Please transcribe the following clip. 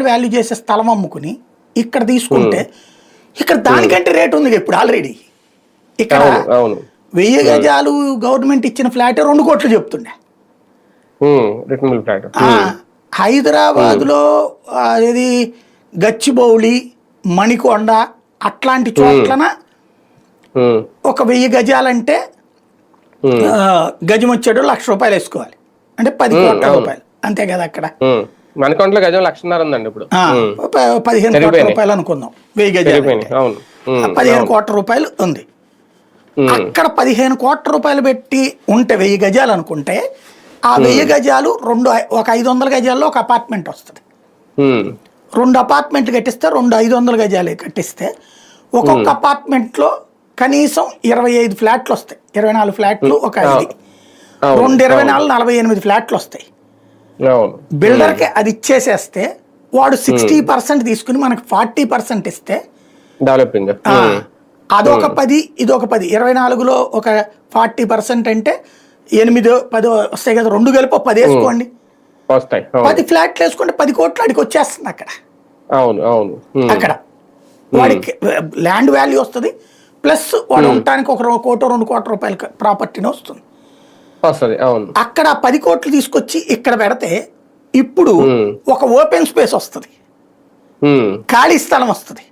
Value చేసే స్థలం అమ్ముకుని ఇక్కడ తీసుకుంటే ఇక్కడ దానికంటే రేట్ ఉంది ఇప్పుడు ఆల్రెడీ. ఇక్కడ 1000 గజాలు గవర్నమెంట్ ఇచ్చిన ఫ్లాట్ 2 కోట్లు చెప్తుండే. హైదరాబాద్ లో అది గచ్చిబౌలి, మణికొండ అట్లాంటి చోట్లన ఒక 1000 గజాలంటే గజం వచ్చాడు ₹1,00,000 వేసుకోవాలి అంటే 10 కోట్ల రూపాయలు అంతే కదా. అక్కడ మణికొండలో గజం 1,00,000 ఉందండి ఇప్పుడు. 15 కోట్ల రూపాయలు అనుకుందాం 1000 గజాలు, 15 కోట్ల రూపాయలు ఉంది. అక్కడ 15 కోట్ల రూపాయలు పెట్టి ఉంటే 1000 గజాలు అనుకుంటే ఆ 1000 గజాలు ఒక 500 గజాల్లో ఒక అపార్ట్మెంట్ వస్తుంది. 2 అపార్ట్మెంట్లు కట్టిస్తే 2 500 గజాలు కట్టిస్తే ఒక్కొక్క అపార్ట్మెంట్లో కనీసం 25 ఫ్లాట్లు వస్తాయి. 24 ఫ్లాట్లు ఒక 5, 2 24 48 ఫ్లాట్లు వస్తాయి. బిల్డర్కి అది ఇచ్చేసేస్తే వాడు 60% తీసుకుని మనకు 40% ఇస్తే అదొక 10 ఇదొక 10, 24లో ఒక 40% అంటే 8 10 వస్తాయి కదా. 2 కలిపి 10 వేసుకోండి, 10 ఫ్లాట్లు వేసుకుంటే 10 కోట్లు అడిగి వచ్చేస్తుంది అక్కడ. అక్కడ వాడికి ల్యాండ్ వాల్యూ వస్తుంది, ప్లస్ వాడు ఉండటానికి ఒక 1 కోటి 2 కోట్ల రూపాయల ప్రాపర్టీని వస్తుంది. అక్కడ 10 కోట్లు తీసుకొచ్చి ఇక్కడ పెడితే ఇప్పుడు ఒక ఓపెన్ స్పేస్ వస్తుంది, ఖాళీ స్థలం వస్తుంది.